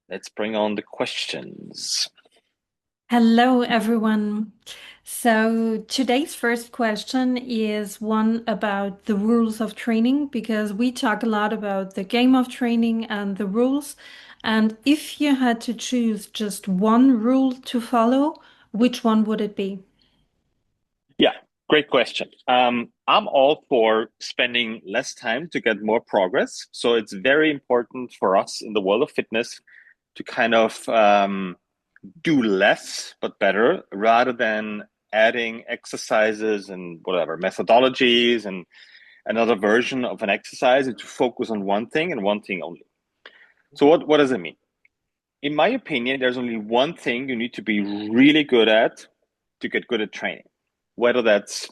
let's bring on the questions. Hello, everyone. So today's first question is one about the rules of training because we talk a lot about the game of training and the rules. And if you had to choose just one rule to follow, which one would it be? Yeah, great question. I'm all for spending less time to get more progress. So it's very important for us in the world of fitness to kind of do less but better rather than adding exercises and whatever methodologies and another version of an exercise and to focus on one thing and one thing only. So what does it mean? In my opinion, there's only one thing you need to be really good at to get good at training, whether that's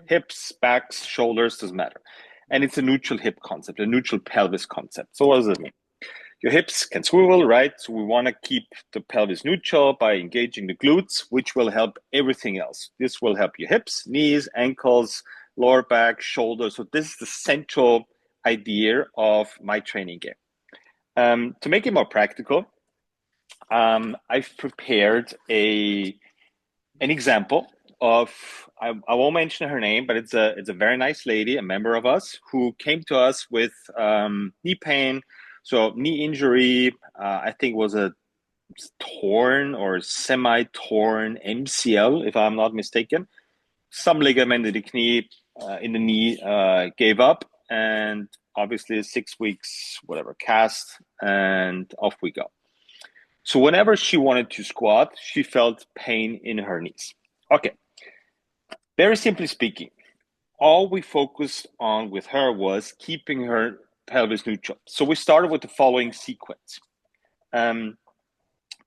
hips, backs, shoulders, doesn't matter. And it's a neutral hip concept, a neutral pelvis concept. So what does it mean? Your hips can swivel, right? So we want to keep the pelvis neutral by engaging the glutes, which will help everything else. This will help your hips, knees, ankles, lower back, shoulders. So this is the central idea of my training game. To make it more practical, I've prepared a an example of I won't mention her name, but it's a very nice lady, a member of us, who came to us with knee pain, so knee injury. I think it was a torn or semi-torn MCL, if I'm not mistaken. Some ligament in the knee, gave up, and obviously 6 weeks, whatever, cast, and off we go. So whenever she wanted to squat, she felt pain in her knees. Okay, very simply speaking, all we focused on with her was keeping her pelvis neutral. So we started with the following sequence. Um,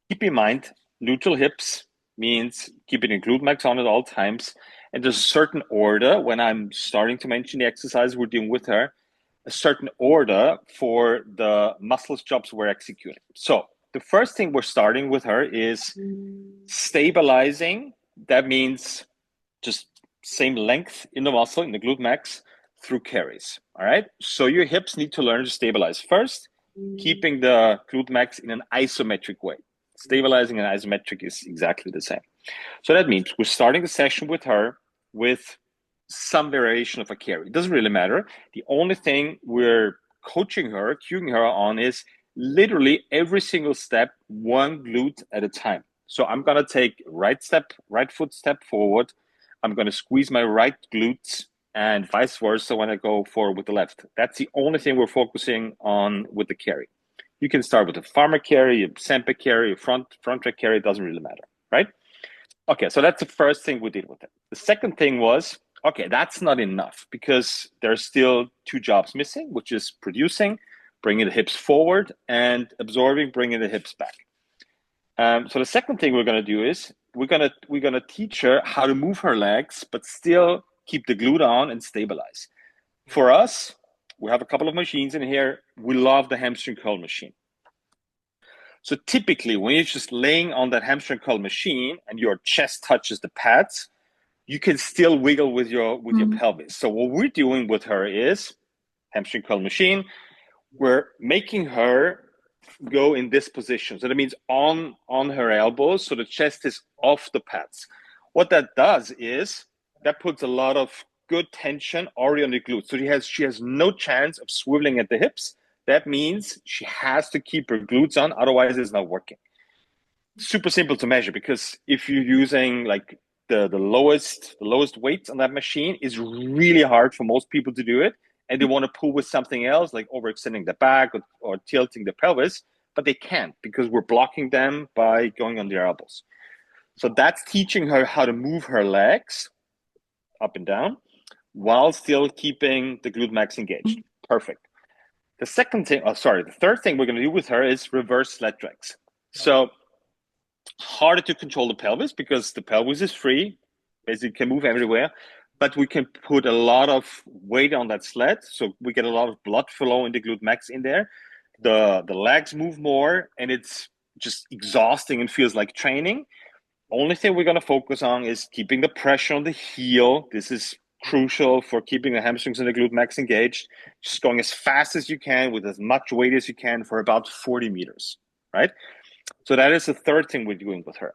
Keep in mind, neutral hips means keeping the glute max on at all times. And there's a certain order when I'm starting to mention the exercise we're doing with her, a certain order for the muscles jobs we're executing. So the first thing we're starting with her is stabilizing. That means just same length in the muscle, in the glute max, through carries. All right. So your hips need to learn to stabilize first, keeping the glute max in an isometric way. Stabilizing and isometric is exactly the same. So that means we're starting the session with her with some variation of a carry. It doesn't really matter. The only thing we're coaching her, cueing her on is literally every single step, one glute at a time. So I'm going to take right foot step forward. I'm going to squeeze my right glutes and vice versa when I go forward with the left. That's the only thing we're focusing on with the carry. You can start with a farmer carry, a Semper carry, a front track carry. It doesn't really matter, right? Okay, so that's the first thing we did with it. The second thing was, okay, that's not enough because there's still two jobs missing, which is producing, bringing the hips forward, and absorbing, bringing the hips back. So the second thing we're going to do is we're gonna teach her how to move her legs, but still keep the glute on and stabilize. For us, we have a couple of machines in here. We love the hamstring curl machine. So typically, when you're just laying on that hamstring curl machine and your chest touches the pads, you can still wiggle with your Mm. pelvis. So what we're doing with her is hamstring curl machine. We're making her go in this position. So that means on her elbows, so the chest is off the pads. What that does is that puts a lot of good tension already on the glutes. So she has no chance of swiveling at the hips. That means she has to keep her glutes on, otherwise it's not working. Super simple to measure because if you're using like the lowest weights on that machine, is really hard for most people to do it, and they want to pull with something else like overextending the back or tilting the pelvis, but they can't because we're blocking them by going on their elbows. So that's teaching her how to move her legs up and down while still keeping the glute max engaged. Perfect. The third thing we're going to do with her is reverse sled drags. So harder to control the pelvis because the pelvis is free, basically can move everywhere, but we can put a lot of weight on that sled, so we get a lot of blood flow in the glute max in there. The legs move more, and it's just exhausting and feels like training. Only thing we're going to focus on is keeping the pressure on the heel. This is crucial for keeping the hamstrings and the glute max engaged. Just going as fast as you can with as much weight as you can for about 40 meters. right? So that is the third thing we're doing with her.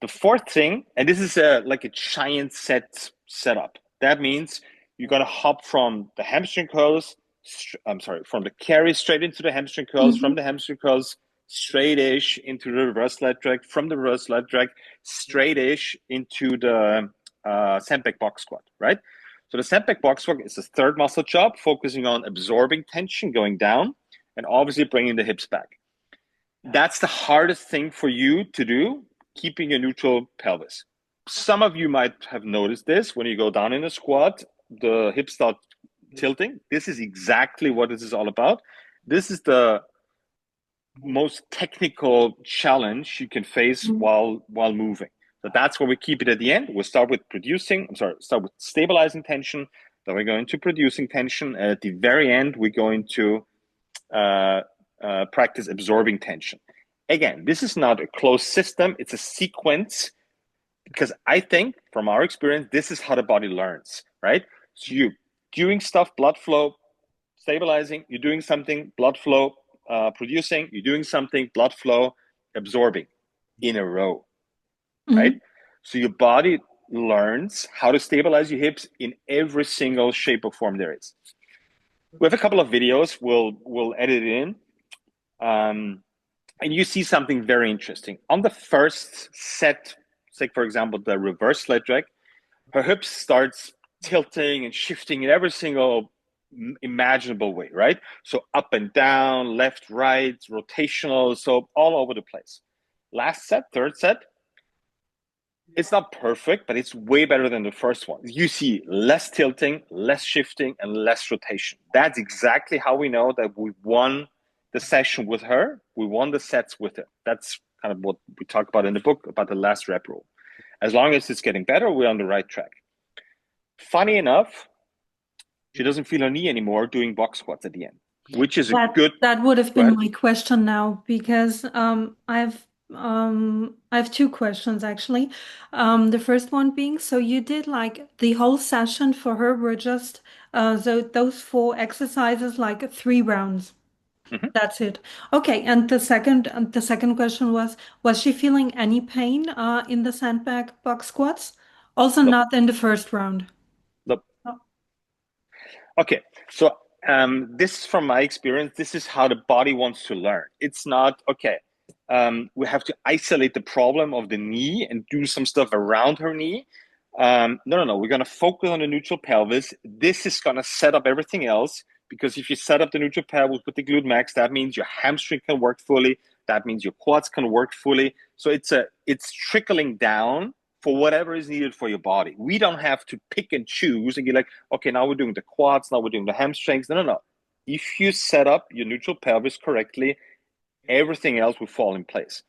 The fourth thing, and this is like a giant setup. That means you're gonna hop from the hamstring curls. From the carry straight into the hamstring curls. From Mhm. the hamstring curls straight-ish into the reverse leg drag. From the reverse leg drag straight-ish into the sandbag box squat. Right. So the sandbag box squat is the third muscle job, focusing on absorbing tension, going down, and obviously bringing the hips back. That's the hardest thing for you to do, keeping a neutral pelvis. Some of you might have noticed this when you go down in a squat, the hips start tilting. This is exactly what this is all about. This is the most technical challenge you can face Mhm. while moving. So that's where we keep it at the end. We'll start with start with stabilizing tension, then we're going to producing tension, and at the very end, we're going to practice absorbing tension. Again, this is not a closed system, it's a sequence, because I think from our experience, this is how the body learns, right? So you doing stuff, blood flow, stabilizing, you're doing something, blood flow, producing, you're doing something, blood flow, absorbing in a row, right? Mhm. So your body learns how to stabilize your hips in every single shape or form there is. We have a couple of videos, we'll edit it in. And you see something very interesting. On the first set, say for example, the reverse leg drag, her hips starts tilting and shifting in every single imaginable way, right? So up and down, left, right, rotational, so all over the place. Last set, third set, it's not perfect, but it's way better than the first one. You see less tilting, less shifting, and less rotation. That's exactly how we know that we won the session with her. We won the sets with her. That's kind of what we talk about in the book about the last rep rule. As long as it's getting better, we're on the right track. Funny enough, she doesn't feel her knee anymore doing box squats at the end, which is a That good. that would have Go been ahead. my question now because I have two questions actually. The first one being, so you did like the whole session for her were just so those four exercises, like 3 rounds. Mhm. That's it. Okay, and the second question was she feeling any pain in the sandbag box squats? Also Nope. not in the first round. Nope. Oh. Okay, so this, from my experience, this is how the body wants to learn. It's not okay. We have to isolate the problem of the knee and do some stuff around her knee. No, no, no. We're going to focus on the neutral pelvis. This is going to set up everything else, because if you set up the neutral pelvis with the glute max, that means your hamstring can work fully. That means your quads can work fully. So it's trickling down for whatever is needed for your body. We don't have to pick and choose and be like, okay, now we're doing the quads, now we're doing the hamstrings. No, no, no. If you set up your neutral pelvis correctly, everything else will fall in place.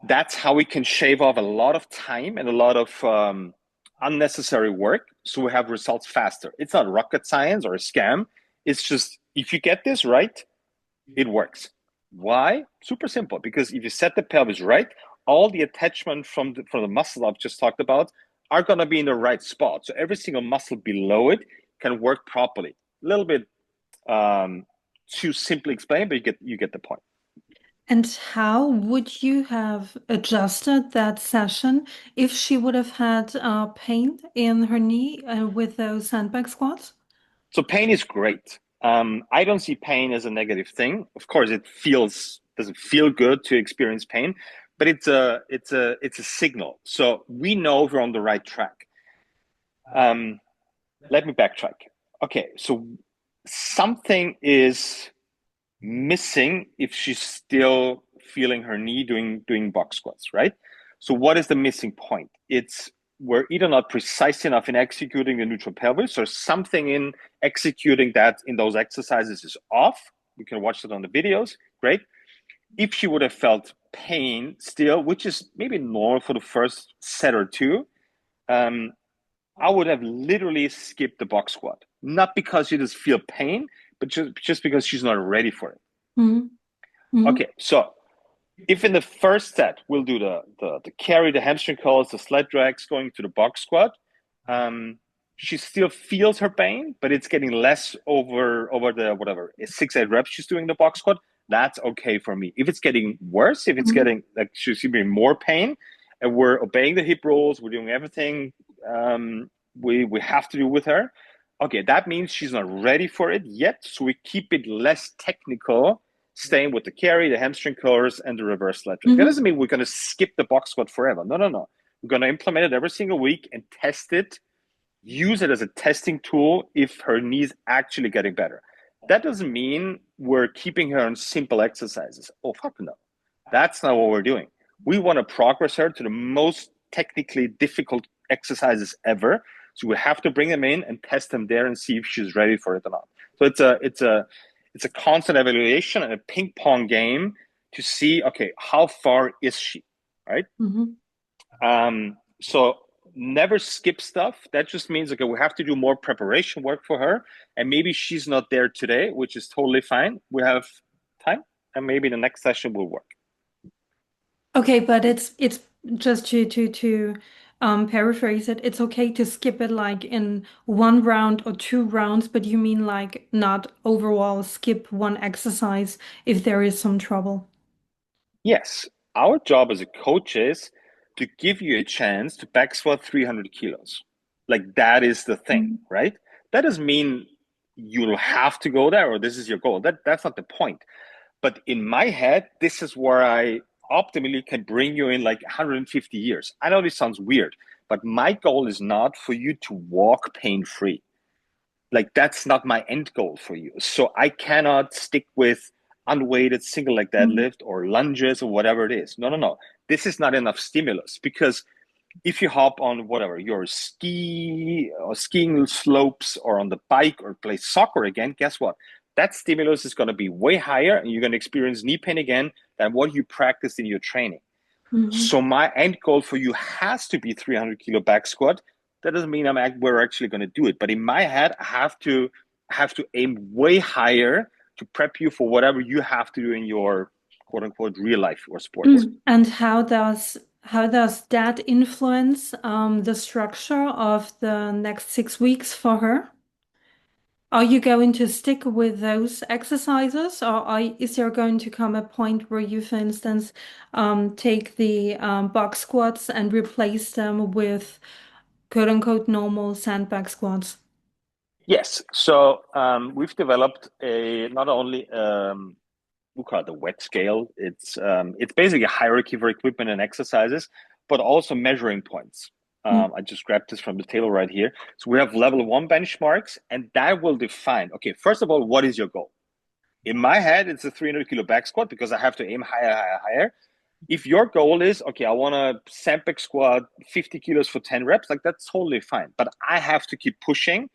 That's how we can shave off a lot of time and a lot of unnecessary work, so we have results faster. It's not rocket science or a scam. It's just, if you get this right, it works. Why? Super simple. Because if you set the pelvis right, all the attachment from the muscle I've just talked about are going to be in the right spot. So every single muscle below it can work properly. A little bit too simply explained, but you get the point. And how would you have adjusted that session if she would have had pain in her knee with those sandbag squats? So pain is great. I don't see pain as a negative thing. Of course, it doesn't feel good to experience pain, but it's a signal. So we know we're on the right track. Let me backtrack. Okay, so something is missing if she's still feeling her knee doing box squats, right? So what is the missing point? It's we're either not precise enough in executing the neutral pelvis, or something in executing that in those exercises is off. We can watch it on the videos. Great. If she would have felt pain still, which is maybe normal for the first set or two, um, I would have literally skipped the box squat. Not because she does feel pain, but just because she's not ready for it. Mm-hmm. Mm-hmm. Okay, so if in the first set we'll do the carry, the hamstring curls, the sled drags going to the box squat, she still feels her pain, but it's getting less over the whatever 6-8 reps she's doing the box squat. that's okay for me. If it's getting worse, if it's Mhm. getting like she's giving more pain, and we're obeying the hip rules, we're doing everything we have to do with her. Okay, that means she's not ready for it yet, so we keep it less technical, staying with the carry, the hamstring curls, and the reverse leg. That Mhm. doesn't mean we're going to skip the box squat forever. No, no, no. We're going to implement it every single week and test it, use it as a testing tool if her knee's actually getting better. That doesn't mean we're keeping her on simple exercises. Oh, fuck no. That's not what we're doing. We want to progress her to the most technically difficult exercises ever. So we have to bring them in and test them there and see if she's ready for it or not. So it's a constant evaluation and a ping pong game to see, okay, how far is she, right? Mhm. So never skip stuff. That just means, okay, we have to do more preparation work for her. And maybe she's not there today, which is totally fine. We have time, and maybe the next session will work. Okay, but it's just to paraphrase it, it's okay to skip it like in one round or two rounds, but you mean like not overall skip one exercise if there is some trouble. Yes, our job as a coach is to give you a chance to back squat 300 kilos. Like that is the thing, Mhm. right? That doesn't mean you'll have to go there or this is your goal. That's not the point. But in my head, this is where I optimally can bring you in like 150 years. I know this sounds weird, but my goal is not for you to walk pain free. Like that's not my end goal for you. So I cannot stick with unweighted single leg Mhm. deadlift or lunges or whatever it is. No, no, no. This is not enough stimulus because if you hop on whatever your skiing slopes or on the bike or play soccer again, guess what? That stimulus is going to be way higher and you're going to experience knee pain again than what you practiced in your training. Mhm. So my end goal for you has to be 300 kilo back squat. That doesn't mean we're actually going to do it, but in my head, I have to aim way higher to prep you for whatever you have to do in your quote unquote real life or sports. And how does that influence the structure of the next 6 weeks for her? Are you going to stick with those exercises, or is there going to come a point where you, for instance, take the box squats and replace them with quote unquote normal sandbag squats? Yes. So we've developed a not only we call it the wet scale. It's basically a hierarchy for equipment and exercises, but also measuring points. I just grabbed this from the table right here. So we have level one benchmarks, and that will define. Okay, first of all, what is your goal? In my head, it's a 300 kilo back squat because I have to aim higher, higher, higher. If your goal is okay, I want to sandbag squat 50 kilos for 10 reps, like that's totally fine. But I have to keep pushing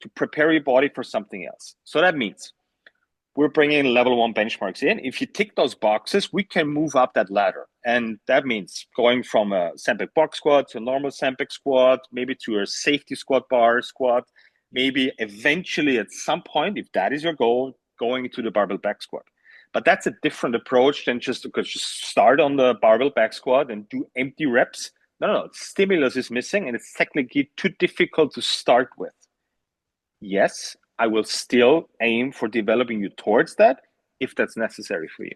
to prepare your body for something else. So that means we're bringing level one benchmarks in. If you tick those boxes, we can move up that ladder. And that means going from a sandbag box squat to a normal sandbag squat, maybe to a safety squat bar squat, maybe eventually at some point, if that is your goal, going to the barbell back squat. But that's a different approach than just because just start on the barbell back squat and do empty reps. No, no, no. Stimulus is missing and it's technically too difficult to start with. Yes, I will still aim for developing you towards that if that's necessary for you.